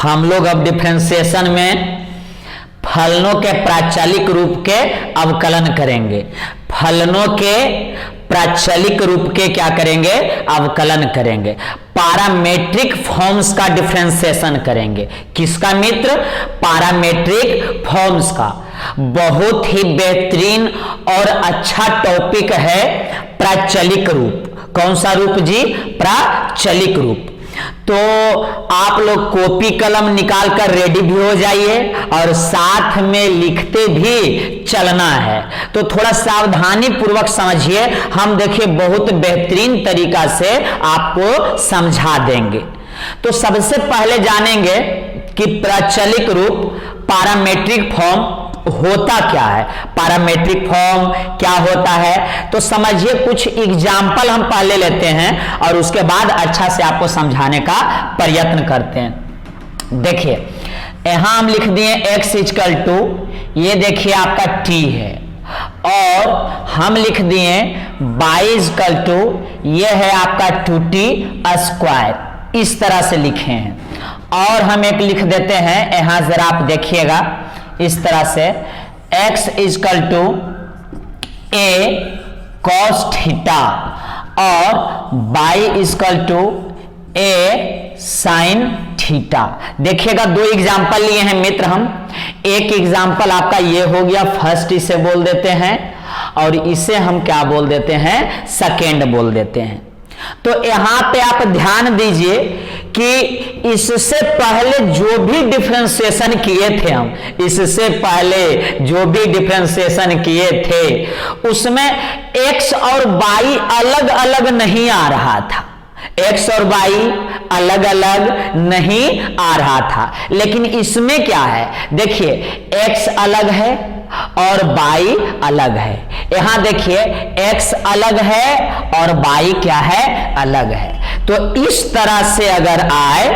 हम लोग अब डिफरेंशिएशन में फलनों के प्राचलिक रूप के अवकलन करेंगे। फलनों के प्राचलिक रूप के क्या करेंगे? अवकलन करेंगे। पैरामेट्रिक फॉर्म्स का डिफरेंशिएशन करेंगे। किसका मित्र? पैरामेट्रिक फॉर्म्स का। बहुत ही बेहतरीन और अच्छा टॉपिक है प्राचलिक रूप। कौन सा रूप जी? प्राचलिक रूप। तो आप लोग कॉपी कलम निकाल कर रेडी भी हो जाइए और साथ में लिखते भी चलना है। तो थोड़ा सावधानी पूर्वक समझिए, हम देखिए बहुत बेहतरीन तरीका से आपको समझा देंगे। तो सबसे पहले जानेंगे कि प्राचलिक रूप पैरामेट्रिक फॉर्म होता क्या है। पैरामेट्रिक फॉर्म क्या होता है तो समझिए, कुछ एग्जाम्पल हम पहले लेते हैं और उसके बाद अच्छा से आपको समझाने का प्रयत्न करते हैं। देखिए यहां हम लिख दिए x इक्वल टू, ये देखिए आपका t है, और हम लिख दिए y इक्वल टू, ये है आपका 2t स्क्वायर। इस तरह से लिखे हैं। और हम एक लिख देते हैं, यहां जरा आप देखिएगा इस तरह से, x equal to a cos theta और y equal to a sin theta. देखिएगा दो एग्जाम्पल लिए हैं मित्र हम। एक एग्जाम्पल आपका ये हो गया फर्स्ट, इसे बोल देते हैं, और इसे हम क्या बोल देते हैं? सेकेंड बोल देते हैं। तो यहां पे आप ध्यान दीजिए कि इससे पहले जो भी डिफरेंशिएशन किए थे हम, इससे पहले जो भी डिफरेंशिएशन किए थे उसमें x और y अलग अलग नहीं आ रहा था। x और y अलग अलग नहीं आ रहा था, लेकिन इसमें क्या है? देखिए x अलग है और y अलग है। यहां देखिए x अलग है और y क्या है? अलग है। तो इस तरह से अगर आए,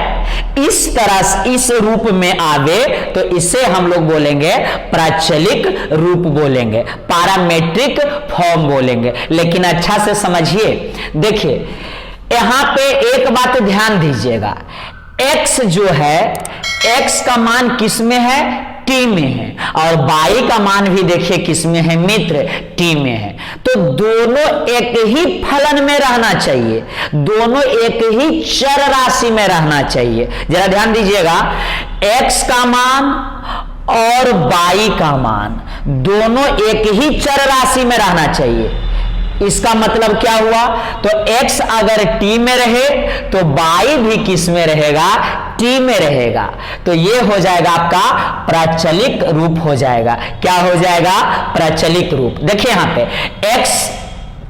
इस तरह से इस रूप में आवे तो इसे हम लोग बोलेंगे प्राचलिक रूप बोलेंगे, पैरामेट्रिक फॉर्म बोलेंगे। लेकिन अच्छा से समझिए, देखिए यहां पे एक बात ध्यान दीजिएगा, x जो है, x का मान किस में है? t में है, और y का मान भी देखिए किस में है मित्र? t में है। तो दोनों एक ही फलन में रहना चाहिए, दोनों एक ही चर राशि में रहना चाहिए। जरा ध्यान दीजिएगा, x का मान और y का मान दोनों एक ही चर राशि में रहना चाहिए। इसका मतलब क्या हुआ? तो x अगर t में रहे तो y भी किस में रहेगा? t में रहेगा। तो ये हो जाएगा आपका प्राचलिक रूप हो जाएगा। क्या हो जाएगा? प्राचलिक रूप। देखिए यहां पे x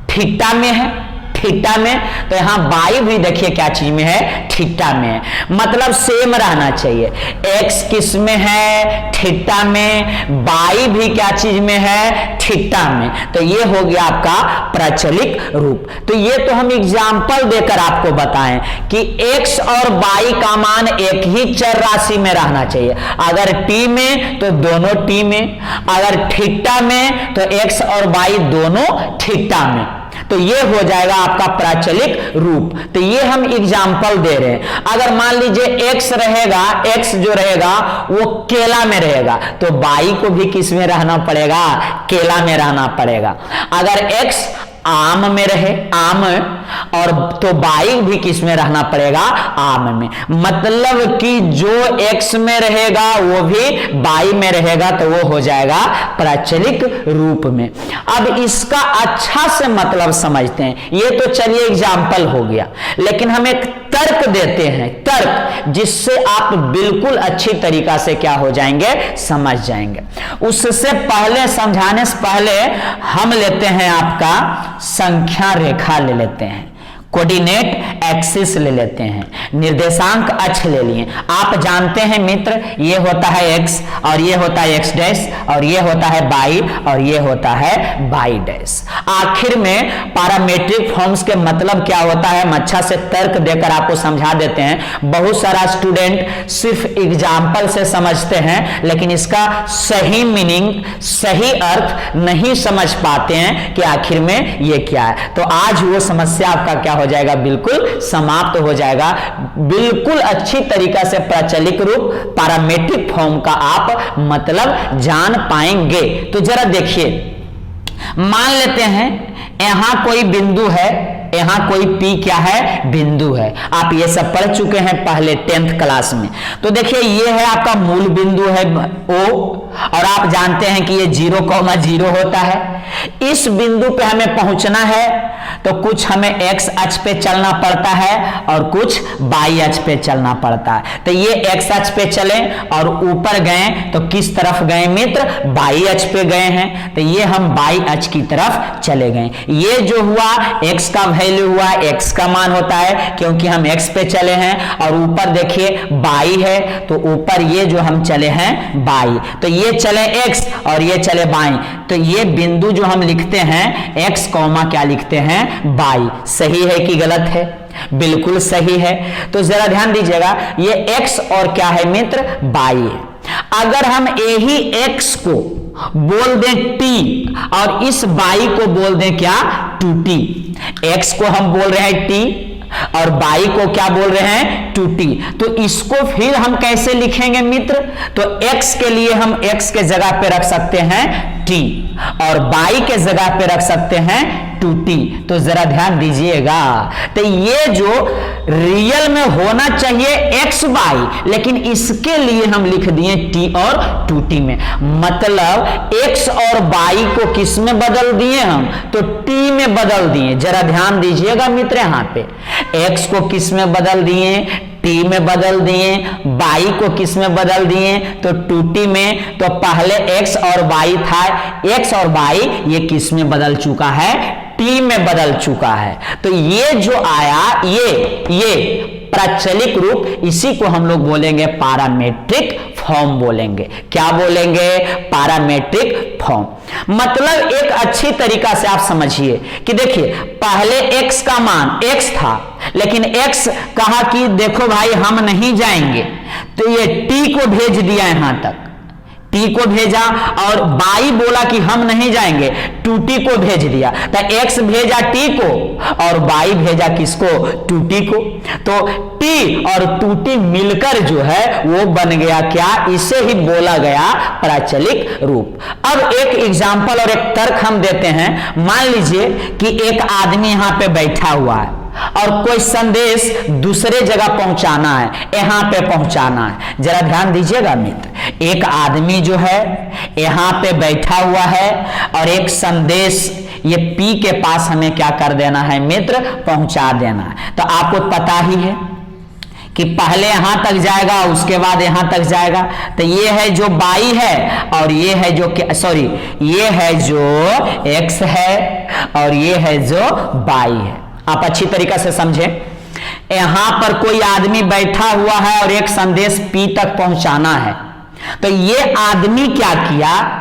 थीटा में है, थीटा में, तो यहां y भी देखिए क्या चीज में है? थीटा में है। मतलब सेम रहना चाहिए। x किस में है? थीटा में, y भी क्या चीज में है? थीटा में। तो ये हो गया आपका प्राचलिक रूप। तो ये तो हम एग्जाम्पल देकर आपको बताएं कि x और y का मान एक ही चर राशि में रहना चाहिए। अगर t में तो दोनों t में, अगर थीटा में तो x और y दोनों थीटा में। तो ये हो जाएगा आपका प्राचलिक रूप। तो ये हम एग्जाम्पल दे रहे हैं। अगर मान लीजिए x रहेगा, x जो रहेगा वो केला में रहेगा, तो y को भी किस में रहना पड़ेगा? केला में रहना पड़ेगा। अगर x आम में रहे, आम, और तो y भी किस में रहना पड़ेगा? आम में। मतलब कि जो x में रहेगा वो भी y में रहेगा, तो वो हो जाएगा प्राचलिक रूप में। अब इसका अच्छा से मतलब समझते हैं। ये तो चलिए एग्जाम्पल हो गया, लेकिन हम एक तर्क देते हैं, तर्क, जिससे आप बिल्कुल अच्छी तरीका से क्या हो जाएंगे? समझ जाएंगे। उससे पहले, समझाने से पहले हम लेते हैं आपका संख्या रेखा ले लेते हैं, कोऑर्डिनेट एक्सिस ले लेते हैं, निर्देशांक अक्ष ले लिए। आप जानते हैं मित्र, ये होता है x और ये होता है x डैश, और ये होता है y और ये होता है y डैश। आखिर में पैरामेट्रिक फॉर्म्स के मतलब क्या होता है हम अच्छा से तर्क देकर आपको समझा देते हैं। बहुत सारा स्टूडेंट सिर्फ एग्जाम्पल से समझते हैं, लेकिन इसका सही मीनिंग, सही अर्थ नहीं समझ पाते हैं कि आखिर में ये क्या है। तो आज वो समस्या आपका क्या हो जाएगा, बिल्कुल समाप्त हो जाएगा। बिल्कुल अच्छी तरीका से प्रचलित रूप पैरामेट्रिक फॉर्म का आप मतलब जान पाएंगे। तो जरा देखिए, मान लेते हैं यहां कोई बिंदु है, यहां कोई P क्या है, बिंदु है। आप ये सब पढ़ चुके हैं पहले 10th क्लास में। तो देखिए ये है आपका मूल बिंदु है O, और आप जानते हैं कि ये 0,0 होता है। इस बिंदु पे हमें पहुंचना है तो कुछ हमें x अक्ष पे चलना पड़ता है और कुछ y अक्ष पे चलना पड़ता है। तो ये x अक्ष पे चले और ऊपर गए तो किस तरफ गए मित्र, y अक्ष पे गए हैं, तो ये हम y अक्ष की तरफ चले गए। ये जो हुआ x का वैल्यू हुआ, x का मान होता है क्योंकि हम x पे चले हैं, और ऊपर देखिए y है तो ऊपर ये जो हम चले हैं y, तो ये चले x और ये चले y, तो ये बिंदु जो हम लिखते हैं x कॉमा क्या लिखते हैं, y। सही है कि गलत है, बिल्कुल सही है। तो जरा ध्यान दीजिएगा, ये x और क्या है मित्र, y है। अगर हम यही x को बोल दें t और इस y को बोल दें क्या, 2t, x को हम बोल रहे हैं t और y को क्या बोल रहे हैं, 2t, तो इसको फिर हम कैसे लिखेंगे मित्र, तो x के लिए हम x के जगह पे रख सकते हैं t और y के जगह पे रख सकते हैं 2t। तो जरा ध्यान दीजिएगा, तो ये जो रियल में होना चाहिए xy, लेकिन इसके लिए हम लिख दिए t और 2t में, मतलब x और y को किस में बदल दिए हम, तो t में बदल दिए। जरा ध्यान दीजिएगा मित्र, यहाँ पे x को किस में बदल दिए, t में बदल दिए, y को किस में बदल दिए, तो 2t में। तो पहले x और y था, x और y ये किस में बदल चुका है, t में बदल चुका है। तो ये जो आया ये प्रचलित रूप, इसी को हम लोग बोलेंगे पैरामेट्रिक फॉर्म बोलेंगे। क्या बोलेंगे, पैरामेट्रिक फॉर्म। मतलब एक अच्छी तरीका से आप समझिए कि देखिए पहले x का मान x था, लेकिन x कहा कि देखो भाई हम नहीं जाएंगे, तो ये t को भेज दिया यहां तक, t को भेजा, और y बोला कि हम नहीं जाएंगे, 2t को भेज दिया। तो x भेजा t को और y भेजा किसको, 2t को। तो t और 2t मिलकर जो है वो बन गया क्या, इसे ही बोला गया प्रचलित रूप। अब एक एग्जाम्पल और एक तर्क हम देते हैं। मान लीजिए कि एक आदमी यहां पे बैठा हुआ है और कोई संदेश दूसरे जगह पहुंचाना है, यहां पे पहुंचाना है। जरा ध्यान दीजिएगा मित्र, एक आदमी जो है यहां पे बैठा हुआ है और एक संदेश ये P के पास हमें क्या कर देना है मित्र, पहुंचा देना है। तो आपको पता ही है कि पहले यहां तक जाएगा, उसके बाद यहां तक जाएगा। तो ये है जो y है और ये है जो सॉरी, ये है जो x है और ये है जो y है। आप अच्छी तरीका से समझें, यहां पर कोई आदमी बैठा हुआ है और एक संदेश P तक पहुंचाना है। तो ये आदमी क्या किया,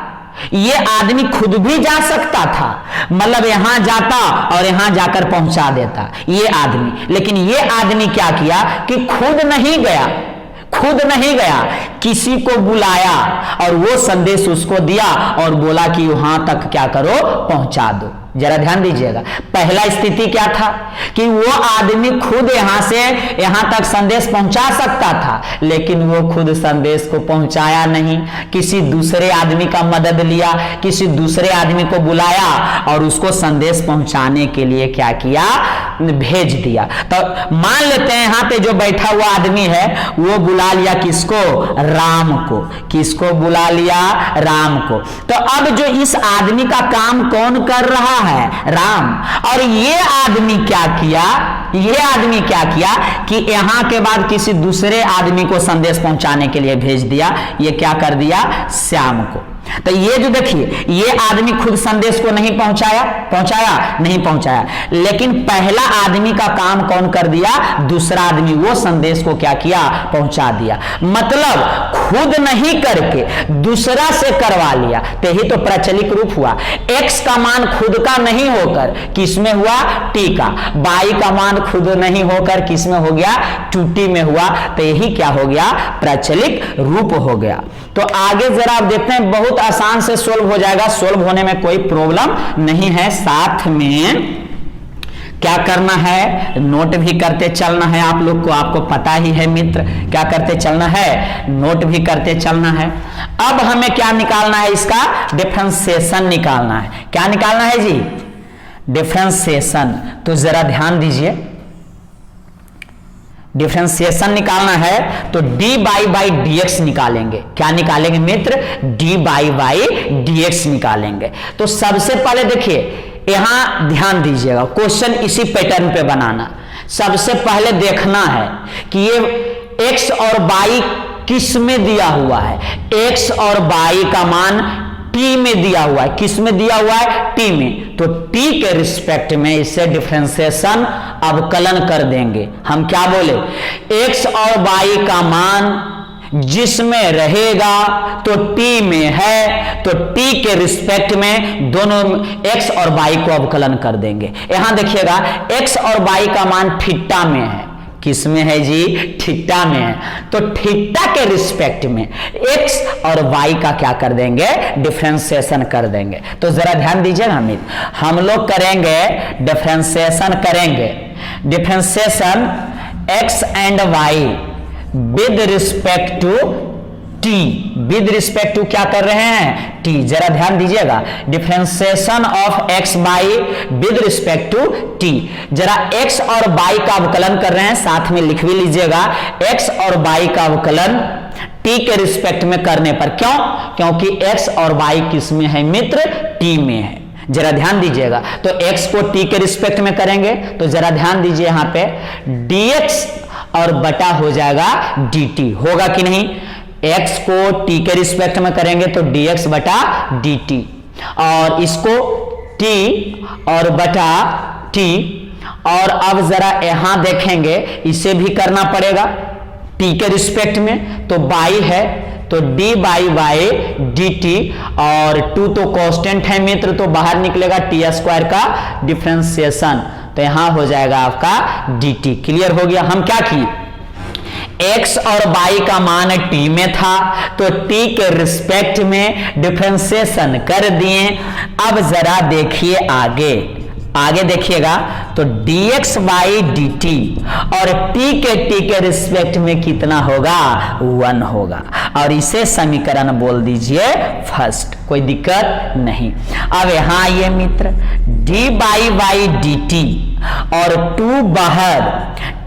ये आदमी खुद भी जा सकता था, मतलब यहां जाता और यहां जाकर पहुंचा देता ये आदमी, लेकिन ये आदमी क्या किया कि खुद नहीं गया, किसी को बुलाया और वो संदेश उसको दिया और बोला कि वहां तक क्या करो, पहुंचा दो। जरा ध्यान दीजिएगा, पहला स्थिति क्या था कि वो आदमी खुद यहां से यहां तक संदेश पहुंचा सकता था, लेकिन वो खुद संदेश को पहुंचाया नहीं, किसी दूसरे आदमी का मदद लिया, किसी दूसरे आदमी को बुलाया और उसको संदेश पहुंचाने के लिए क्या किया, भेज दिया। तो मान लेते हैं यहां पे जो बैठा हुआ आदमी है वो बुला लिया किसको, राम को। किसको बुला लिया, राम को। तो अब जो इस आदमी का काम कौन कर रहा है, राम। और ये आदमी क्या किया कि यहां के बाद किसी दूसरे आदमी को संदेश पहुंचाने के लिए भेज दिया। ये क्या कर दिया, श्याम को। तो ये जो देखिए, ये आदमी खुद संदेश को नहीं पहुंचाया, लेकिन पहला आदमी का काम कौन कर दिया, दूसरा आदमी, वो संदेश को क्या किया, पहुंचा दिया। मतलब खुद नहीं करके दूसरा से करवा लिया। तो यही तो प्रचलित रूप हुआ। x का मान खुद का नहीं होकर किसमें हुआ, t का। y का मान खुद नहीं होकर किसमें हो गया, 2t में हुआ। तो यही क्या हो गया, प्रचलित रूप हो गया। तो आगे जरा आप देखते हैं, बहुत आसान से सोल्व हो जाएगा, सोल्व होने में कोई प्रॉब्लम नहीं है। साथ में क्या करना है, नोट भी करते चलना है आप लोग को, आपको पता ही है मित्र, क्या करते चलना है, नोट भी करते चलना है। अब हमें क्या निकालना है, इसका डिफरेंशिएशन निकालना है। क्या निकालना है जी, डिफरेंशिएशन। तो जरा ध्यान दीजिए, डिफरेंशिएशन निकालना है तो डी बाई डी एक्स निकालेंगे। क्या निकालेंगे मित्र, डी बाई डी एक्स निकालेंगे। तो सबसे पहले देखिए, यहां ध्यान दीजिएगा, क्वेश्चन इसी पैटर्न पे बनाना। सबसे पहले देखना है कि ये x और y किस में दिया हुआ है। x और y का मान t में दिया हुआ है। किस में दिया हुआ है, t में। तो t के रिस्पेक्ट में इसे डिफरेंशिएशन अवकलन कर देंगे। हम क्या बोले, x और y का मान जिसमें रहेगा तो t में है, तो t के रिस्पेक्ट में दोनों x और y को अवकलन कर देंगे। यहां देखिएगा x और y का मान थीटा में है। किस में है जी, थीटा में है। तो थीटा के रिस्पेक्ट में x और y का क्या कर देंगे, डिफरेंशिएशन कर देंगे। तो जरा ध्यान दीजिएगा मित्र, हम लोग करेंगे डिफरेंशिएशन, करेंगे differentiation x and y with respect to t, with respect to क्या कर रहे हैं, t। जरा ध्यान दीजिएगा, differentiation of x by with respect to t। जरा x और y का अवकलन कर रहे हैं, साथ में लिख भी लीजिएगा, x और y का अवकलन t के रिस्पेक्ट में करने पर। क्यों, क्योंकि x और y किस में है मित्र, t में है। जरा ध्यान दीजिएगा, तो x को t के रिस्पेक्ट में करेंगे तो जरा ध्यान दीजिए, यहां पे dx और बटा हो जाएगा dt, होगा कि नहीं। x को t के रिस्पेक्ट में करेंगे तो dx बटा dt, और इसको t और बटा t। और अब जरा यहां देखेंगे, इसे भी करना पड़ेगा t के रिस्पेक्ट में, तो y है तो d बाई dt, और 2 तो कांस्टेंट है मित्र, तो बाहर निकलेगा t स्क्वायर का डिफरेंशिएशन, तो यहां हो जाएगा आपका dt। क्लियर हो गया। हम क्या किए, x और y का मान t में था तो t के रिस्पेक्ट में डिफरेंशिएशन कर दिए। अब जरा देखिए आगे, आगे देखिएगा तो dx बाई dt और t के रिस्पेक्ट में कितना होगा, 1 होगा, और इसे समीकरण बोल दीजिए फर्स्ट, कोई दिक्कत नहीं। अब यहां आइए मित्र, d बाई dt और 2 बाहर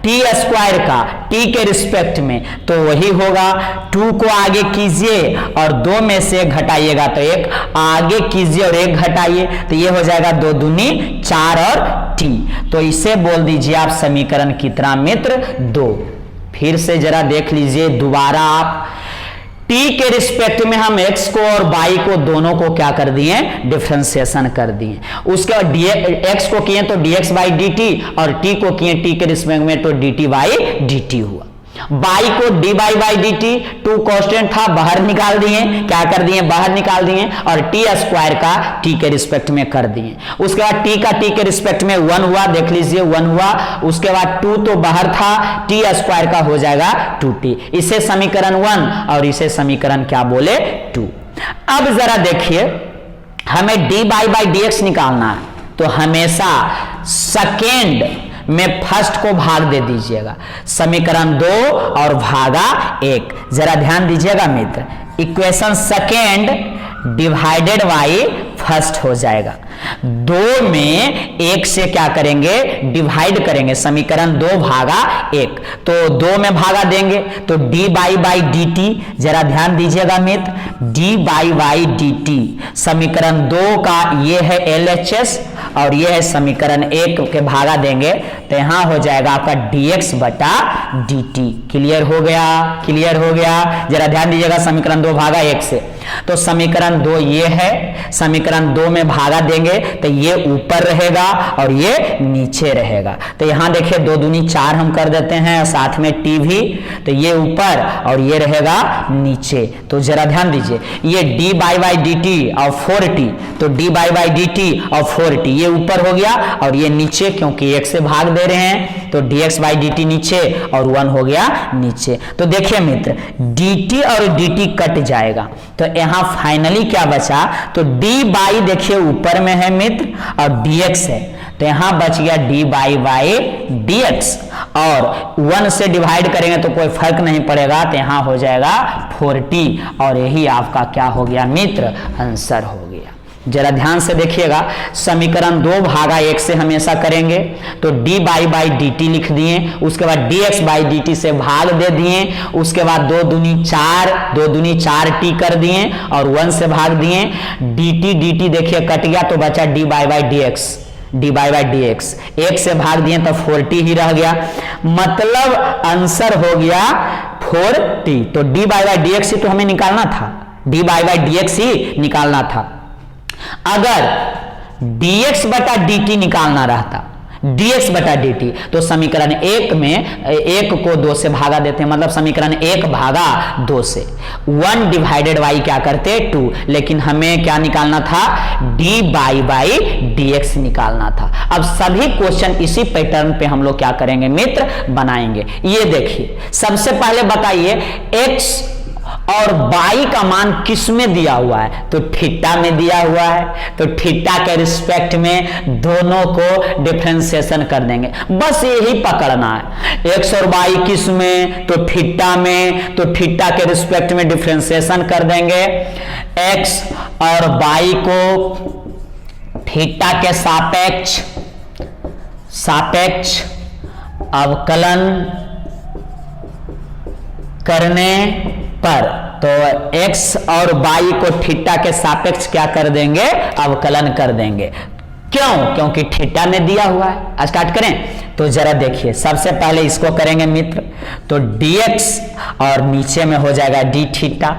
t स्क्वायर का t के रिस्पेक्ट में, तो वही होगा। 2 को आगे कीजिए और 2 में से घटाइएगा तो 1 आगे कीजिए और 1 घटाइए, तो ये हो जाएगा 2 दूनी 4 और t। तो इसे बोल दीजिए आप समीकरण कितना मित्र, 2। फिर से जरा देख लीजिए दोबारा आप, t के रिस्पेक्ट में हम x को और y को दोनों को क्या कर दिए, डिफरेंशिएशन कर दिए। उसके बाद x को किए तो dx बाई dt और t को किए t के रिस्पेक्ट में तो dt बाई dt हुआ। y को d बाई dt, 2 कांस्टेंट था, बाहर निकाल दिए, क्या कर दिए, बाहर निकाल दिए, और t स्क्वायर का t के रिस्पेक्ट में कर दिए। उसके बाद t का t के रिस्पेक्ट में 1 हुआ, देख लीजिए 1 हुआ। उसके बाद 2 तो बाहर था, t स्क्वायर का हो जाएगा 2t। इसे समीकरण 1 और इसे समीकरण क्या बोले, 2। अब जरा देखिए, हमें d बाई dx निकालना है, तो हमेशा सेकेंड में फर्स्ट को भाग दे दीजिएगा, समीकरण 2 और भागा 1। जरा ध्यान दीजिएगा मित्र, equation second divided by first हो जाएगा। 2 में 1 से क्या करेंगे, डिवाइड करेंगे, समीकरण 2 भागा 1, तो 2 में भागा देंगे तो d बाई dt। जरा ध्यान दीजिएगा मित्र, d बाई dt समीकरण 2 का ये है LHS और ये है समीकरण 1 के भागा देंगे तो यहां हो जाएगा आपका dx बटा dt। क्लियर हो गया, क्लियर हो गया। जरा ध्यान दीजिएगा, समीकरण 2 भागा 1 से, तो समीकरण 2 ये है, समीकरण 2 में भागा देंगे तो ये ऊपर रहेगा और ये नीचे रहेगा। तो यहां देखिए 2 दूनी 4 हम कर देते हैं, साथ में t भी, तो ये ऊपर और ये रहेगा नीचे। तो जरा ध्यान दीजिए, ये d बाई dt और 4t, तो d बाई dt और 4t ये ऊपर हो गया और ये नीचे, क्योंकि 1 से भाग दे रहे हैं तो dx बाई dt नीचे और 1 हो गया नीचे। तो देखिए मित्र, dt और dt कट जाएगा तो यहां फाइनली क्या बचा, तो d बाई देखिए ऊपर में है मित्र और dx है, तो यहां बच गया d by by D x, और 1 से डिवाइड करेंगे तो कोई फर्क नहीं पड़ेगा, तो यहां हो जाएगा 4t, और यही आपका क्या हो गया मित्र, आंसर हो गया। जरा ध्यान से देखिएगा, समीकरण 2 भागा 1 से हमेशा करेंगे, तो d by by D T लिख दिए, उसके बाद dx बाई डी टी से भाग दे दिए, उसके बाद 2 दूनी 4 t कर दिए और 1 से भाग दिए, dt देखिए कट गया तो बचा d by by D x, 1 से भाग दिए तो 4t ही रह गया, मतलब आंसर हो गया 4t। तो d by by D X ही तो हमें निकालना था, d by by D X ही निकालना था। अगर dx बटा dt निकालना रहता, dx बटा dt, तो समीकरण 1 में 1 को 2 से भागा देते हैं, मतलब समीकरण 1 भागा 2 से 1 डिवाइडेड y क्या करते 2, लेकिन हमें क्या निकालना था, d बाई बाई dx निकालना था। अब सभी क्वेश्चन इसी पैटर्न पे हम लोग क्या करेंगे मित्र, बनाएंगे। ये देखिए, सबसे पहले बताइए x और y का मान किस में दिया हुआ है, तो थीटा में दिया हुआ है, तो थीटा के रिस्पेक्ट में दोनों को डिफरेंशिएशन कर देंगे, बस यही पकड़ना है। x और y किस में, तो थीटा में, तो थीटा के रिस्पेक्ट में डिफरेंशिएशन कर देंगे, x और y को थीटा के सापेक्ष अवकलन करने पर, तो x और y को थीटा के सापेक्ष क्या कर देंगे, अवकलन कर देंगे। क्यों, क्योंकि थीटा में दिया हुआ है। स्टार्ट करें, तो जरा देखिए, सबसे पहले इसको करेंगे मित्र, तो dx और नीचे में हो जाएगा d थीटा,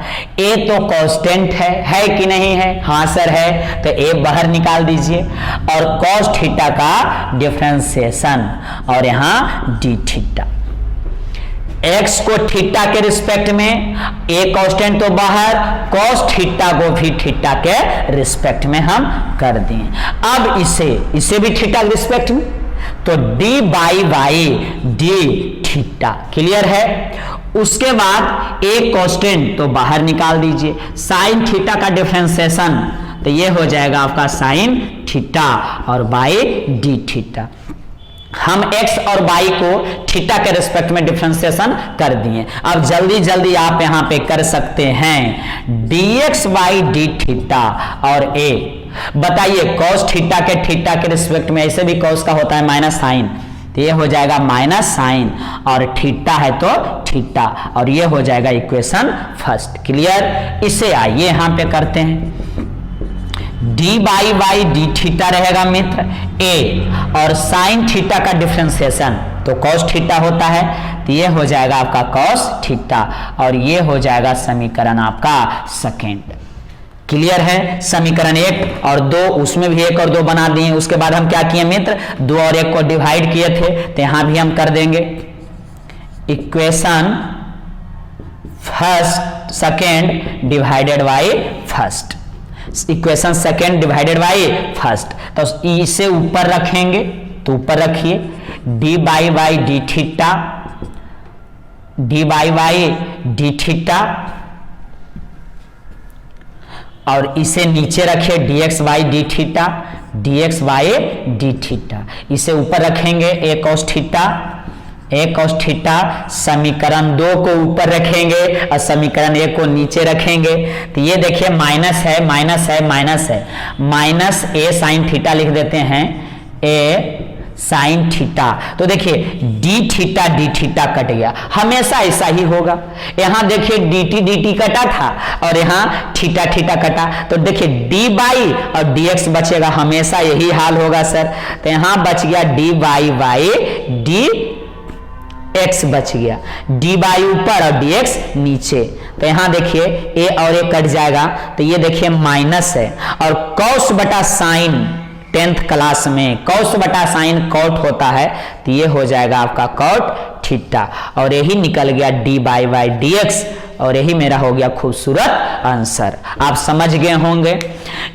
a तो कांस्टेंट है कि नहीं है, हाँ सर है, तो a बाहर निकाल दीजिए, और cos थीटा का डिफरेंशिएशन, और यहां d थीटा, x को थीटा के रिस्पेक्ट में, a कांस्टेंट तो बाहर, cos थीटा को भी थीटा के रिस्पेक्ट में हम कर दिए। अब इसे भी थीटा के रिस्पेक्ट में, तो d by by D theta, clear है। उसके बाद a कांस्टेंट तो बाहर निकाल दीजिए, साइन थीटा का डिफरेंशिएशन, तो ये हो जाएगा आपका साइन थीटा और बाई डी थीटा। हम x और y को थीटा के रिस्पेक्ट में डिफरेंशिएशन कर दिए। अब जल्दी जल्दी आप यहां पे कर सकते हैं dx बाई डी थीटा और a, बताइए cos थीटा के रिस्पेक्ट में, ऐसे भी cos का होता है माइनस साइन, तो ये हो जाएगा माइनस साइन, और थीटा है तो थीटा, और ये हो जाएगा इक्वेशन फर्स्ट। क्लियर, इसे आइए यहां पे करते हैं, D by by D theta रहेगा मित्र a, और साइन थीटा का डिफरेंशिएशन तो cos थीटा होता है, तो ये हो जाएगा आपका cos थीटा, और ये हो जाएगा समीकरण आपका सेकेंड। क्लियर है, समीकरण 1 और 2, उसमें भी 1 और 2 बना दिए। उसके बाद हम क्या किए मित्र, 2 और 1 को डिवाइड किए थे, तो यहां भी हम कर देंगे equation first second divided by first, equation second divided by first, तो इसे ऊपर रखेंगे, तो ऊपर रखिए d by by D theta, d by by D theta, और इसे नीचे रखिए dx by D theta, dx by D theta, इसे ऊपर रखेंगे a cos थीटा, समीकरण 2 को ऊपर रखेंगे और समीकरण 1 को नीचे रखेंगे, तो ये देखिए माइनस है, माइनस a साइन थीटा लिख देते हैं, a साइन थीटा, तो देखिए डी थीटा कट गया, हमेशा ऐसा ही होगा। यहां देखिए dt कटा था और यहां थीटा कटा, तो देखिए d बाई और dx बचेगा, हमेशा यही हाल होगा सर, तो यहां बच गया d by by D x बच गया, d बाई ऊपर और dx नीचे, तो यहां देखिए a और a कट जाएगा, तो ये देखिए माइनस है, और cos बटा साइन 10th क्लास में cos बटा साइन कॉट होता है, तो ये हो जाएगा आपका कॉट थीटा, और यही निकल गया d by y d x, और यही मेरा हो गया खूबसूरत आंसर। आप समझ गए होंगे।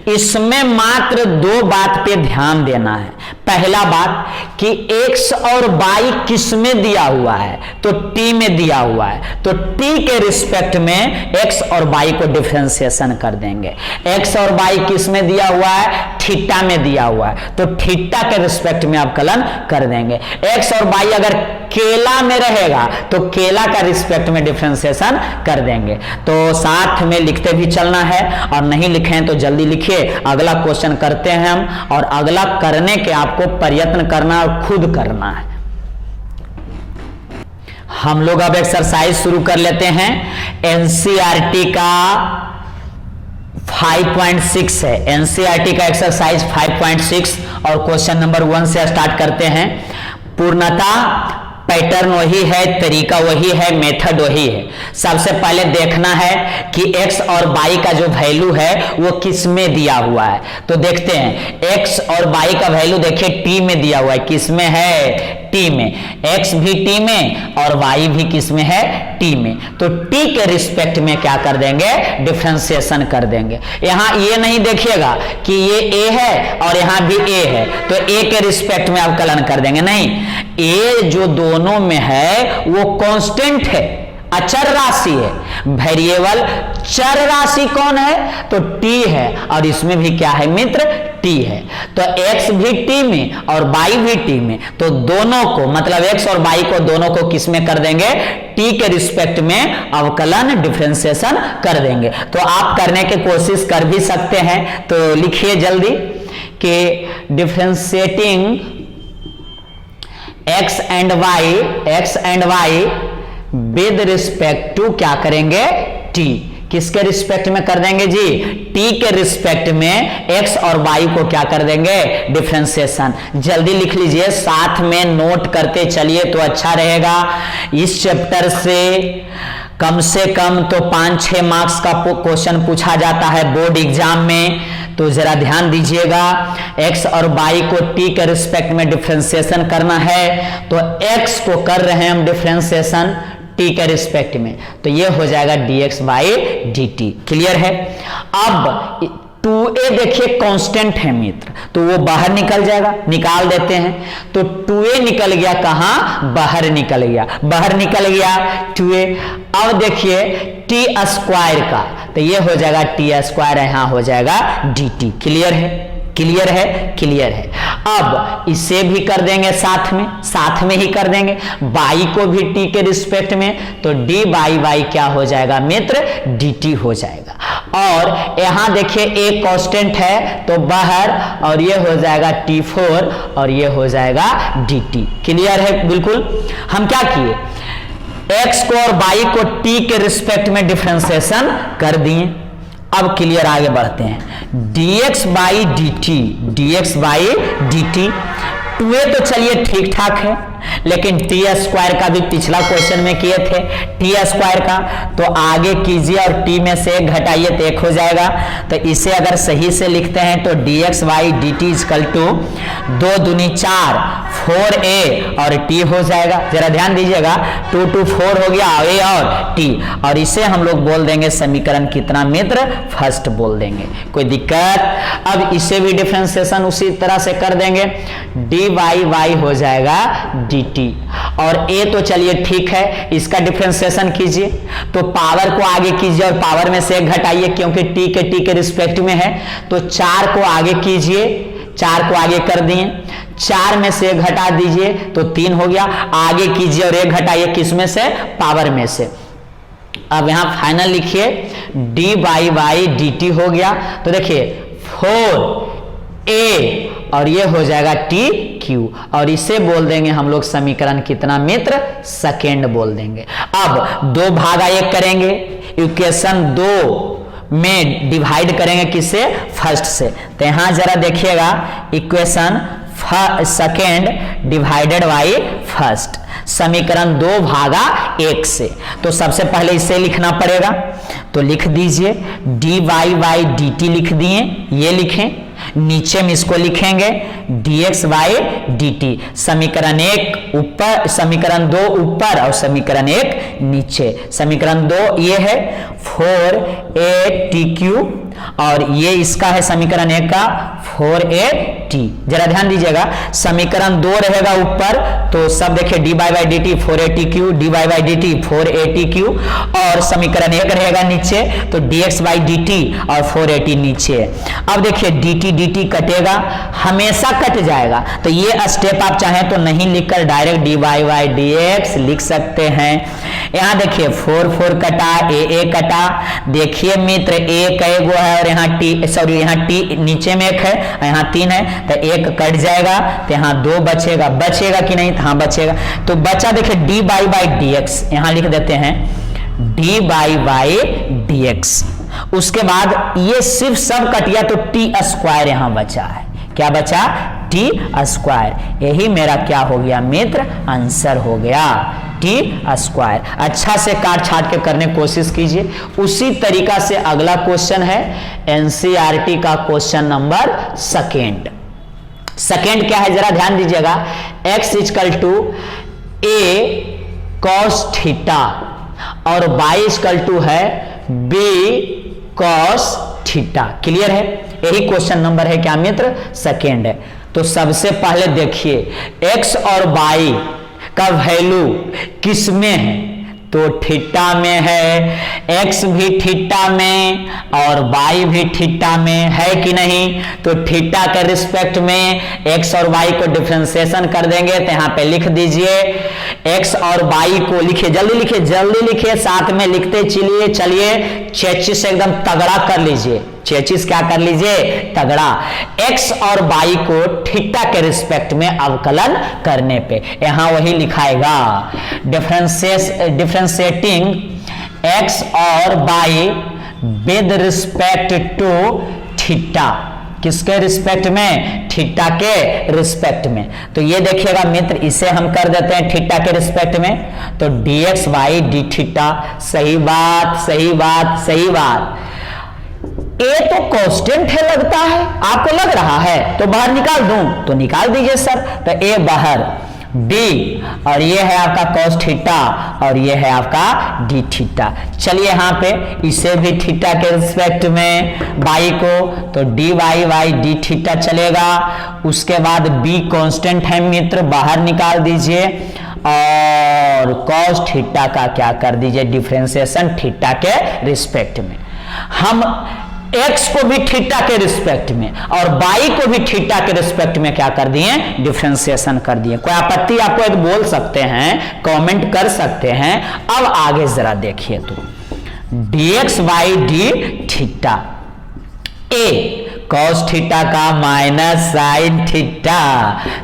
इसमें मात्र दो बात पे ध्यान देना है। पहला बात कि x और y किस में दिया हुआ है, तो t में दिया हुआ है, तो t के रिस्पेक्ट में x और y को डिफरेंशिएशन कर देंगे। x और y किस में दिया हुआ है, थीटा में दिया हुआ है, तो थीटा के रिस्पेक्ट में अवकलन कर देंगे। x और y अगर केला में रहेगा तो केला का रिस्पेक्ट में डिफरेंशिएशन कर देंगे। तो साथ में लिखते भी चलना है, और नहीं लिखें तो जल्दी लिखिए। अगला क्वेश्चन करते हैं हम, और अगला करने के आपको प्रयत्न करना और खुद करना है। हम लोग अब एक्सरसाइज शुरू कर लेते हैं। एनसीईआरटी का 5.6 है, एनसीईआरटी का एक्सरसाइज 5.6, और क्वेश्चन नंबर 1 से स्टार्ट करते हैं। पूर्णतः पैटर्न वही है, तरीका वही है, मेथड वही है। सबसे पहले देखना है कि x और y का जो वैल्यू है वो किस में दिया हुआ है। तो देखते हैं, x और y का वैल्यू देखिए t में दिया हुआ है। किस में है, t में। x भी t में और y भी किस में है, t में। तो t के रिस्पेक्ट में क्या कर देंगे, डिफरेंशिएशन कर देंगे। यहां ये नहीं देखिएगा कि ये a है और यहां भी a है, तो a के रिस्पेक्ट में अवकलन कर देंगे, नहीं। a जो दोनों में है वो कांस्टेंट है, अचर राशि है। वेरिएबल चर राशि कौन है, तो t है, और इसमें भी क्या है मित्र, t है। तो x भी t में और y भी t में, तो दोनों को मतलब x और y को दोनों को किस में कर देंगे, t के रिस्पेक्ट में अवकलन डिफरेंशिएशन कर देंगे। तो आप करने की कोशिश कर भी सकते हैं। तो लिखिए जल्दी कि differentiating x and y with respect to क्या करेंगे, t। किसके रिस्पेक्ट में कर देंगे जी, t के रिस्पेक्ट में x और y को क्या कर देंगे, डिफरेंशिएशन। जल्दी लिख लीजिए, साथ में नोट करते चलिए तो अच्छा रहेगा। इस चैप्टर से कम तो 5-6 मार्क्स का क्वेश्चन पूछा जाता है बोर्ड एग्जाम में, तो जरा ध्यान दीजिएगा। x और y को t के रिस्पेक्ट में डिफरेंशिएशन करना है, तो x को कर रहे हैं हम डिफरेंशिएशन t के रिस्पेक्ट में, तो ये हो जाएगा dx बाई dt। क्लियर है। अब 2a देखिए कांस्टेंट है मित्र, तो वो बाहर निकल जाएगा, निकाल देते हैं। तो 2a निकल गया, कहां, बाहर निकल गया, बाहर निकल गया 2a। अब देखिए t स्क्वायर का, तो ये हो जाएगा t स्क्वायर, यहां हो जाएगा dt। क्लियर है, क्लियर है, क्लियर है। अब इसे भी कर देंगे साथ में ही कर देंगे, y को भी t के रिस्पेक्ट में, तो d बाई y क्या हो जाएगा मित्र, dt हो जाएगा। और यहां देखिए a कांस्टेंट है तो बाहर, और ये हो जाएगा t4 और ये हो जाएगा dt। क्लियर है बिल्कुल। हम क्या किए, x को और y को t के रिस्पेक्ट में डिफरेंशिएशन कर दिए। अब क्लियर, आगे बढ़ते हैं। dx बाई dt 2a तो चलिए ठीक ठाक है, लेकिन टी स्क्वायर का भी पिछला क्वेश्चन में किए थे, टी स्क्वायर का, तो आगे कीजिए और टी में से एक घटाइए तो एक हो जाएगा। तो इसे अगर सही से लिखते हैं तो dx by dt equal to 2 दूनी 4 4a और t हो जाएगा। जरा ध्यान दीजिएगा, 2 2 4 हो गया, a और t, और इसे हम लोग बोल देंगे समीकरण कितना मित्र, फर्स्ट बोल देंगे, कोई दिक्कत। अब इसे भी डिफरेंशिएशन उसी तरह से कर देंगे, dy y हो जाएगा dt, और a तो चलिए ठीक है, इसका डिफरेंशिएशन कीजिए तो पावर को आगे कीजिए और पावर में से एक घटाइए, क्योंकि t के रिस्पेक्ट में है, तो 4 को आगे कीजिए, 4 को आगे कर दिए, 4 में से एक घटा दीजिए तो 3 हो गया, आगे कीजिए और एक घटाइए, किस में से, पावर में से। अब यहां फाइनल लिखिए dy बाई dt हो गया, तो देखिए 4a और ये हो जाएगा tq, और इसे बोल देंगे हम लोग समीकरण कितना मित्र, सेकेंड बोल देंगे। अब 2 भागा 1 करेंगे, इक्वेशन 2 में डिवाइड करेंगे किससे, फर्स्ट से। तो यहां जरा देखिएगा, equation second divided by first, समीकरण 2 भागा 1 से। तो सबसे पहले इसे लिखना पड़ेगा, तो लिख दीजिए dy बाई dt लिख दिए, ये लिखें, नीचे में इसको लिखेंगे dx बाई dt। समीकरण 1 ऊपर, समीकरण 2 ऊपर और समीकरण 1 नीचे। समीकरण 2 ये है 4ATQ और ये इसका है समीकरण 1 का 4AT। जरा ध्यान दीजिएगा, समीकरण 2 रहेगा ऊपर तो सब देखिए dy by dt 4ATQ, dy by dt 4ATQ और समीकरण 1 रहेगा नीचे तो dx बाई dt और 4AT नीचे। अब देखिए dt कटेगा, हमेशा कट जाएगा, तो ये स्टेप आप चाहें तो नहीं लिखकर डायरेक्ट dy बाई dx लिख सकते हैं। यहाँ देखिए 4 कटा, a कटा, देखिए मित्र a कई गो है और यहाँ t, सॉरी यहाँ t नीचे में 1 है, यहाँ 3 है तो 1 कट जाएगा तो यहाँ 2 बचेगा। बचेगा कि नहीं? हाँ बचेगा। तो बचा देखिए dy बाई dx, यहाँ लिख देते हैं dy बाई dx। उसके बाद ये सिर्फ सब कट गया तो t स्क्वायर यहाँ बचा है। क्या बचा? t square. यही मेरा क्या हो गया मित्र? आंसर हो गया t स्क्वायर। अच्छा से काट छाट के करने की कोशिश कीजिए। उसी तरीका से अगला क्वेश्चन है एनसीईआरटी का क्वेश्चन नंबर सेकेंड। सेकेंड क्या है जरा ध्यान दीजिएगा, x equal to a cos theta और y इक्वल टू है b cos थीटा। क्लियर है? यही क्वेश्चन नंबर है क्या मित्र? सेकेंड है। तो सबसे पहले देखिए x और y का वैल्यू किस में है? तो थीटा में है। x भी थीटा में और y भी थीटा में है कि नहीं? तो थीटा के रिस्पेक्ट में x और y को डिफरेंशिएशन कर देंगे तो यहाँ पे लिख दीजिए x और y को लिखिए, जल्दी लिखिए, साथ में लिखते चलिए चेचिस एकदम तगड़ा कर लीजिए। चेचिस क्या कर लीजिए? तगड़ा। x और y को थीटा के रिस्पेक्ट में अवकलन करने पे यहां वही लिखाएगा डिफरेंशिएटिंग x और y with respect to theta. किसके रिस्पेक्ट में? थीटा के रिस्पेक्ट में। तो ये देखिएगा मित्र, इसे हम कर देते हैं थीटा के रिस्पेक्ट में तो dx बाई डी थीटा। सही बात। ए तो कांस्टेंट है लगता है, आपको लग रहा है तो बाहर निकाल दूं तो निकाल दीजिए सर। तो ए बाहर, बी और ये है आपका cos थीटा और ये है आपका डी थीटा। चलिए यहाँ पे इसे भी थीटा के रिस्पेक्ट में y को तो dy बाई डी थीटा चलेगा। उसके बाद b कांस्टेंट है मित्र, बाहर निकाल दीजिए और cos थीटा का क्या कर दीजिए? डिफरेंशिएशन थीटा के रिस्पेक्ट में। हम x को भी थीटा के रिस्पेक्ट में और y को भी थीटा के रिस्पेक्ट में क्या कर दिए? डिफरेंशिएशन कर दिए। कोई आपत्ति आपको एक बोल सकते हैं, कमेंट कर सकते हैं। अब आगे जरा देखिए तो dx by D theta, a cos theta का माइनस साइन थीटा,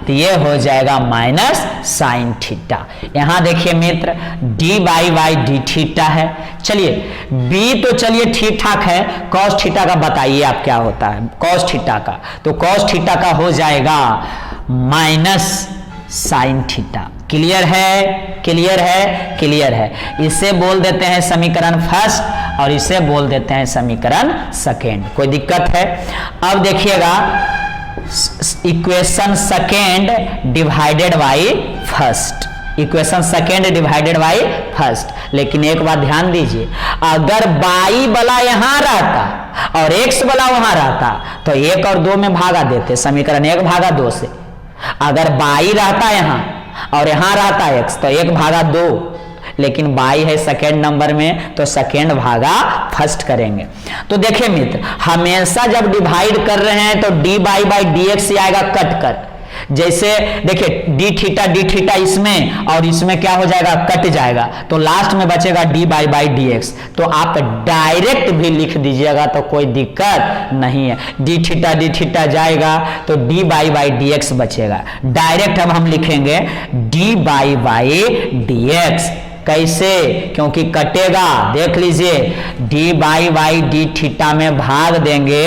तो ये हो जाएगा माइनस साइन थीटा। यहां देखिए मित्र dy बाई डी थीटा है। चलिए b तो चलिए ठीक ठाक है, cos थीटा का बताइए आप क्या होता है cos थीटा का? तो cos थीटा का हो जाएगा माइनस साइन थीटा। क्लियर है। इसे बोल देते हैं समीकरण फर्स्ट और इसे बोल देते हैं समीकरण सेकेंड। कोई दिक्कत है? अब देखिएगा equation second divided by first, equation second divided by first. लेकिन एक बात ध्यान दीजिए, अगर y वाला यहां रहता और x वाला वहां रहता तो 1 और 2 में भागा देते, समीकरण 1 भागा 2 से। अगर y रहता यहां और यहां रहता x तो 1 भागा 2, लेकिन y है सेकेंड नंबर में तो सेकेंड भागा फर्स्ट करेंगे। तो देखिए मित्र, हमेशा जब डिवाइड कर रहे हैं तो dy बाई dx ही आएगा कट कर। जैसे देखिए डी थीटा इसमें और इसमें क्या हो जाएगा? कट जाएगा, तो लास्ट में बचेगा dy बाई dx। तो आप डायरेक्ट भी लिख दीजिएगा तो कोई दिक्कत नहीं है। डी थीटा जाएगा तो dy बाई dx बचेगा। डायरेक्ट अब हम लिखेंगे dy बाई dx। कैसे? क्योंकि कटेगा, देख लीजिए dy बाई डी थीटा में भाग देंगे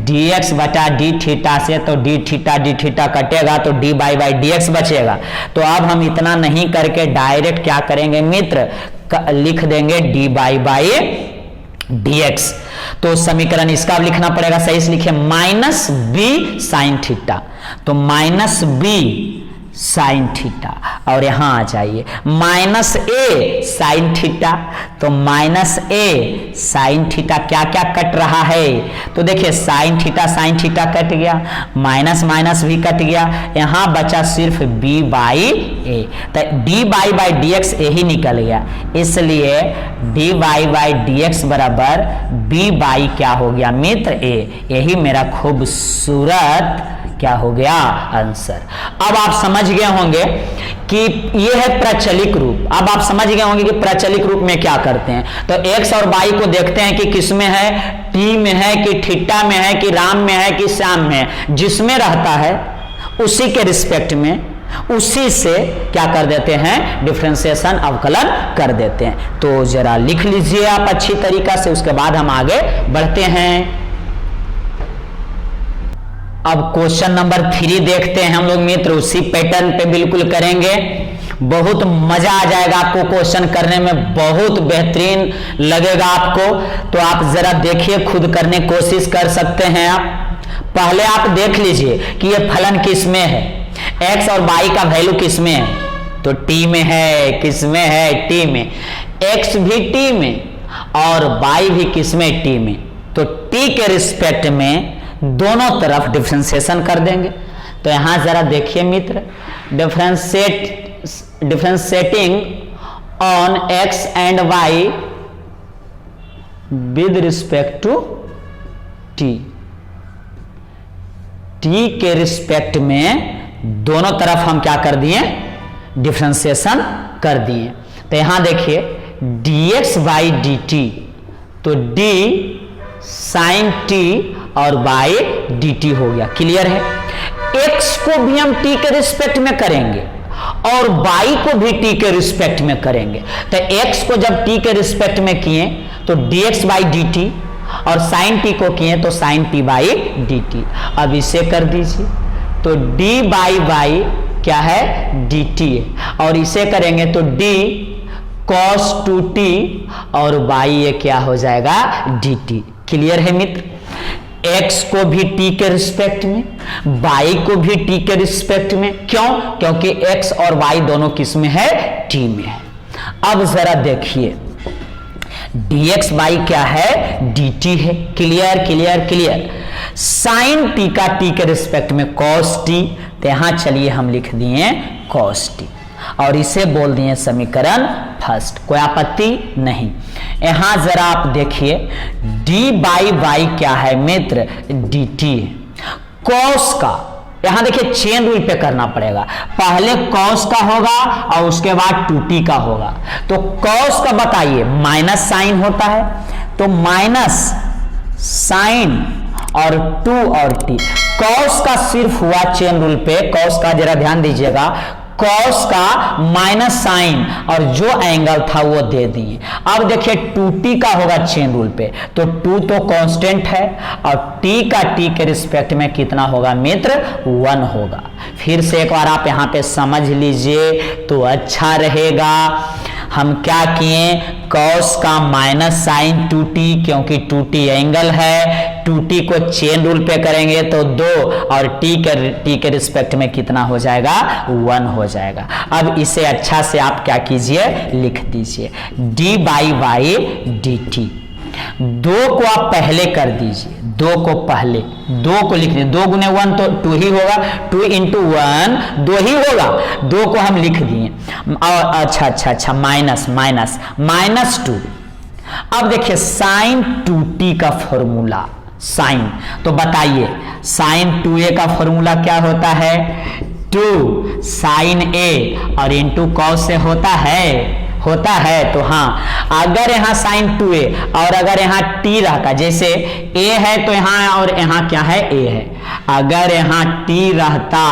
dx बटा डी थीटा से, तो डी थीटा कटेगा तो dy बाई dx बचेगा। तो अब हम इतना नहीं करके डायरेक्ट क्या करेंगे मित्र? लिख देंगे dy बाई dx। तो समीकरण इसका लिखना पड़ेगा, सही से लिखिए माइनस बी साइन थीटा, तो माइनस बी साइन थीटा, और यहां आ जाइए माइनस ए साइन थीटा, तो माइनस ए साइन थीटा क्या क्या कट रहा है, तो देखिए साइन थीटा कट गया, माइनस माइनस भी कट गया, यहां बचा सिर्फ b बाई ए, तो dy बाई डी एक्स यही निकल गया, इसलिए dy बाई डी एक्स बराबर b बाई क्या हो गया मित्र a, यही मेरा खूबसूरत क्या हो गया आंसर। अब आप समझ गए होंगे कि यह है प्रचलित रूप, अब आप समझ गए होंगे कि प्रचलित रूप में क्या करते हैं, तो x और y को देखते हैं कि किस में है, t में है कि थीटा में है कि राम में है कि श्याम में है, जिसमें रहता है उसी के रिस्पेक्ट में उसी से क्या कर देते हैं, डिफरेंशिएशन अवकलन कर देते हैं। तो जरा लिख लीजिए आप अच्छी तरीका से, उसके बाद हम आगे बढ़ते हैं। अब क्वेश्चन नंबर 3 देखते हैं हम लोग मित्र, उसी पैटर्न पे बिल्कुल करेंगे, बहुत मजा आ जाएगा आपको, क्वेश्चन करने में बहुत बेहतरीन लगेगा आपको, तो आप जरा देखिए, खुद करने की कोशिश कर सकते हैं आप। पहले आप देख लीजिए कि ये फलन किस में है, x और y का वैल्यू किस में है, तो t में है, किस में है, t में, x भी t में और y भी किस में, t में, तो t के रिस्पेक्ट में दोनों तरफ डिफरेंशिएशन कर देंगे। तो यहां जरा देखिए मित्र, differentiating on x and y with respect to t, t के रिस्पेक्ट में दोनों तरफ हम क्या कर दिए, डिफरेंशिएशन कर दिए। तो यहां देखिए dx बाई डी टी, तो d साइन t और y dt हो गया, क्लियर है। x को भी हम t के रिस्पेक्ट में करेंगे और y को भी t के रिस्पेक्ट में करेंगे, तो x को जब t के रिस्पेक्ट में किए तो dx बाई dt और sin t को किए तो sin t बाई dt। अब इसे कर दीजिए, तो d बाई y क्या है, dt है, और इसे करेंगे तो d cos 2t और y ये क्या हो जाएगा, dt। क्लियर है मित्र, x को भी t के रिस्पेक्ट में, y को भी t के रिस्पेक्ट में, क्यों, क्योंकि x और y दोनों किस में है, t में है। अब जरा देखिए dx बाई क्या है, dt है, clear clear clear. Sine t का t के रिस्पेक्ट में cos t, तो यहां चलिए हम लिख दिए cos t और इसे बोल दिए समीकरण फर्स्ट, कोई आपत्ति नहीं। यहां जरा आप देखिए d बाई वाई क्या है मित्र, dt है। cos का यहां देखिए चेन रूल पे करना पड़ेगा, पहले cos का होगा और उसके बाद 2t का होगा। तो cos का बताइए माइनस साइन होता है, तो माइनस साइन और 2 और t, cos का सिर्फ हुआ चेन रूल पे, cos का जरा ध्यान दीजिएगा, cos का माइनस साइन और जो एंगल था वो दे दिए। अब देखिए 2t का होगा चेन रूल पे, तो 2 तो कांस्टेंट है और t का t के रिस्पेक्ट में कितना होगा मित्र, 1 होगा। फिर से एक बार आप यहाँ पे समझ लीजिए तो अच्छा रहेगा। हम क्या किए, cos का माइनस साइन 2t, क्योंकि 2t एंगल है, 2t को चेन रूल पे करेंगे तो 2 और t के रिस्पेक्ट में कितना हो जाएगा, 1 हो जाएगा। अब इसे अच्छा से आप क्या कीजिए, लिख दीजिए d by y d t. 2 को आप पहले कर दीजिए, 2 को पहले, 2 को लिख दीजिए, 2 गुने 1 तो 2 ही होगा, 2 इंटू 1 2 ही होगा, 2 को हम लिख दिए और अच्छा माइनस माइनस माइनस 2। अब देखिए साइन 2t का फॉर्मूला, साइन तो बताइए साइन 2a का फॉर्मूला क्या होता है, 2 साइन a और इंटू कॉस से होता है। तो हाँ, अगर यहाँ साइन 2a और अगर यहाँ t रहता, जैसे a है तो यहाँ और यहाँ क्या है, a है, अगर यहाँ t रहता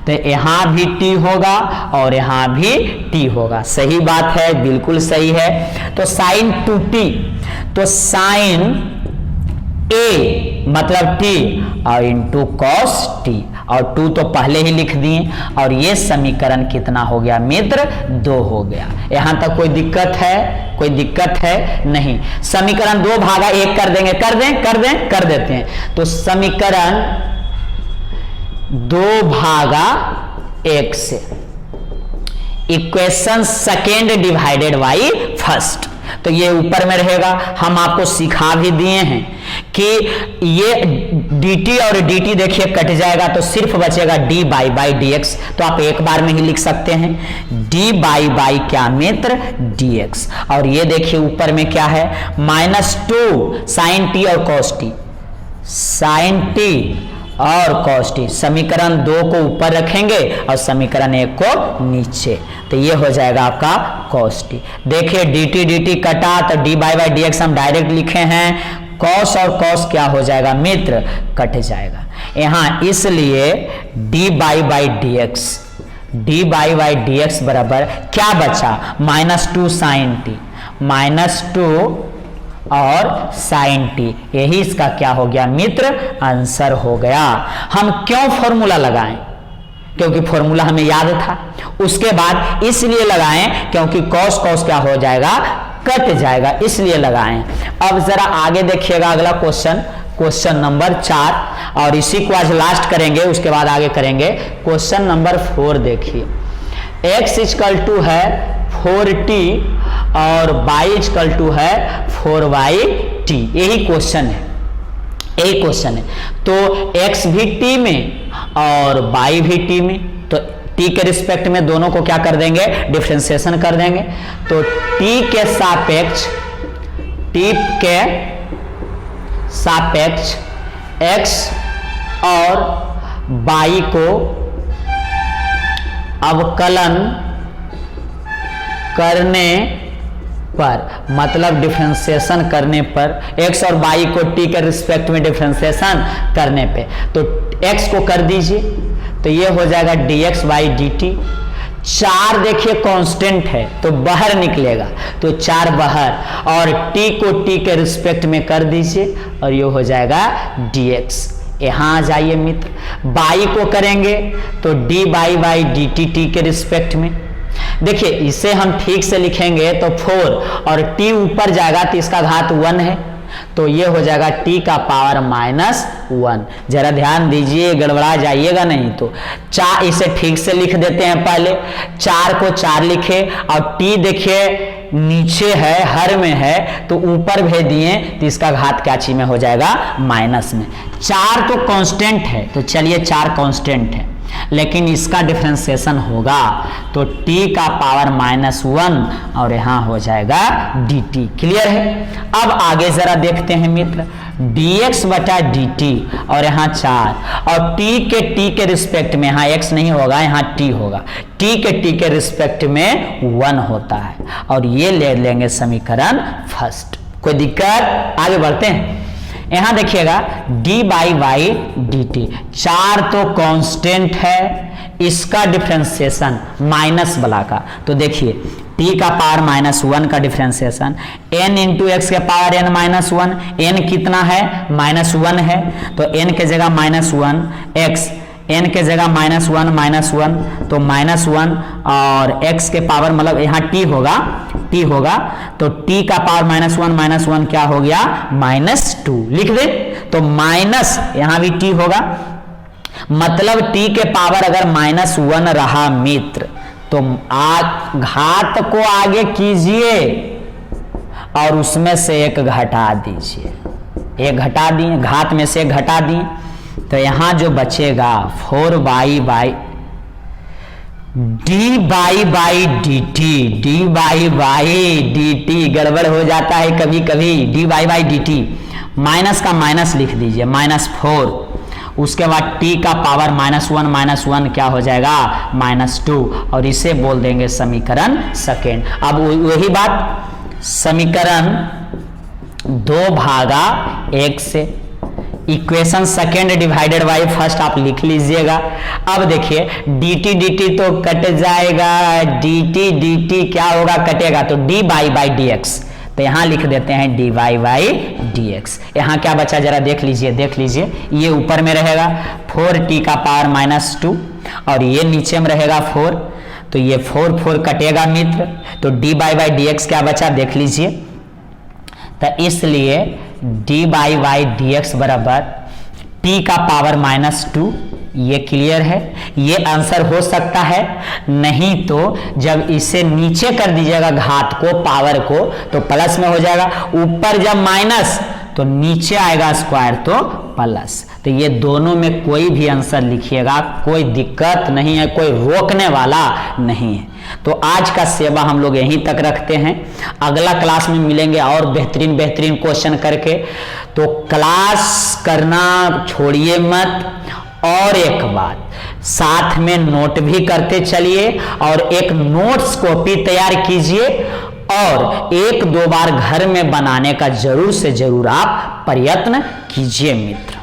तो यहाँ भी t होगा और यहाँ भी t होगा। सही बात है, बिल्कुल सही है। तो साइन 2t, तो साइन a मतलब t और इंटू कॉस t और 2 तो पहले ही लिख दिए, और ये समीकरण कितना हो गया मित्र 2 हो गया। यहां तक कोई दिक्कत है? कोई दिक्कत है नहीं। समीकरण 2 भागा 1 कर देंगे, कर देते हैं। तो समीकरण 2 भागा 1 से equation second divided by first, तो ये ऊपर में रहेगा। हम आपको सिखा भी दिए हैं कि ये dt और dt देखिए कट जाएगा तो सिर्फ बचेगा dy बाई dx, तो आप एक बार में ही लिख सकते हैं dy बाई क्या मित्र dx। और ये देखिए ऊपर में क्या है -2 sin t और cos t, sin t और cos t। समीकरण 2 को ऊपर रखेंगे और समीकरण 1 को नीचे, तो ये हो जाएगा आपका cos t। देखिए dt कटा तो dy बाई dx हम डायरेक्ट लिखे हैं, cos और cos क्या हो जाएगा मित्र कट जाएगा यहां, इसलिए dy बाई dx बराबर क्या बचा -2 sin t, -2 और sin t, यही इसका क्या हो गया मित्र आंसर हो गया। हम क्यों फॉर्मूला लगाएं? क्योंकि फॉर्मूला हमें याद था। उसके बाद इसलिए लगाएं क्योंकि cos क्या हो जाएगा कट जाएगा, इसलिए लगाएं। अब जरा आगे देखिएगा अगला क्वेश्चन नंबर 4, और इसी को आज लास्ट करेंगे, उसके बाद आगे करेंगे। क्वेश्चन नंबर 4 देखिए, x = है 4t और y = है 4t, यही क्वेश्चन है। तो x भी t में और y भी t में, तो t के रिस्पेक्ट में दोनों को क्या कर देंगे डिफरेंशिएशन कर देंगे। तो t के सापेक्ष x और y को अवकलन करने पर, मतलब डिफरेंशिएशन करने पर, x और y को t के रिस्पेक्ट में डिफरेंशिएशन करने पे, तो x को कर दीजिए, तो ये हो जाएगा dx बाई dt। 4 देखिए कांस्टेंट है तो बाहर निकलेगा, तो 4 बाहर, और t को t के रिस्पेक्ट में कर दीजिए और ये हो जाएगा dx। यहां आ जाइए मित्र, y को करेंगे तो dy बाई dt t के रिस्पेक्ट में। देखिए इसे हम ठीक से लिखेंगे तो 4 और t ऊपर जाएगा तो इसका घात 1 है, तो ये हो जाएगा t का पावर -1। जरा ध्यान दीजिए, गड़बड़ा जाइएगा नहीं तो। 4 इसे ठीक से लिख देते हैं, पहले 4 को 4 लिखे, और t देखिए नीचे है, हर में है, तो ऊपर भेज दिए तो इसका घात क्या चीज में हो जाएगा माइनस में। 4 तो कांस्टेंट है, तो चलिए 4 कांस्टेंट है, लेकिन इसका डिफरेंशिएशन होगा तो t का पावर -1 और यहां हो जाएगा dt। क्लियर है? अब आगे जरा देखते हैं मित्र, dx बटा dt और यहाँ 4, और t के रिस्पेक्ट में, यहाँ x नहीं होगा यहाँ t होगा, t के रिस्पेक्ट में 1 होता है, और ये ले लेंगे समीकरण फर्स्ट। कोई दिक्कत? आगे बढ़ते हैं। यहां देखिएगा dy बाई dt, 4 तो कांस्टेंट है, इसका डिफरेंशिएशन माइनस वाला का, तो देखिए t का पावर -1 का डिफरेंशिएशन n इंटू एक्स के पावर n -1, n कितना है -1 है, तो n के जगह -1, x n के जगह -1 तो -1, और x के पावर मतलब यहाँ t होगा, तो t का पावर -1 क्या हो गया -2 लिख दे, तो माइनस यहाँ भी t होगा, मतलब t के पावर अगर -1 रहा मित्र तो घात को आगे कीजिए और उसमें से एक घटा दीजिए, एक घटा दिए, घात में से घटा दिए, तो यहां जो बचेगा 4y by dy by dt, गड़बड़ हो जाता है कभी कभी, dy बाई dt, माइनस का माइनस लिख दीजिए -4, उसके बाद t का पावर -1 क्या हो जाएगा -2, और इसे बोल देंगे समीकरण सेकेंड। अब वही बात समीकरण 2 भागा 1 से equation second divided by first आप लिख लीजिएगा। अब देखिए dt तो कट जाएगा, dt क्या होगा कटेगा, तो dy बाई dx, तो यहां लिख देते हैं dy बाई dx। यहां क्या बचा जरा देख लीजिए, ये ऊपर में रहेगा 4t का पावर -2 और ये नीचे में रहेगा 4, तो ये 4 कटेगा मित्र, तो dy बाई dx क्या बचा देख लीजिए। तो इसलिए dy बाई dx बराबर t का पावर -2, ये क्लियर है। ये आंसर हो सकता है, नहीं तो जब इसे नीचे कर दीजिएगा घात को, पावर को, तो प्लस में हो जाएगा, ऊपर जब माइनस तो नीचे आएगा स्क्वायर तो प्लस। तो ये दोनों में कोई भी आंसर लिखिएगा, कोई दिक्कत नहीं है, कोई रोकने वाला नहीं है। तो आज का सेवा हम लोग यहीं तक रखते हैं, अगला क्लास में मिलेंगे और बेहतरीन क्वेश्चन करके। तो क्लास करना छोड़िए मत, और एक बात साथ में नोट भी करते चलिए और एक नोट्स कॉपी तैयार कीजिए और 1-2 बार घर में बनाने का जरूर से जरूर आप प्रयत्न कीजिए मित्र।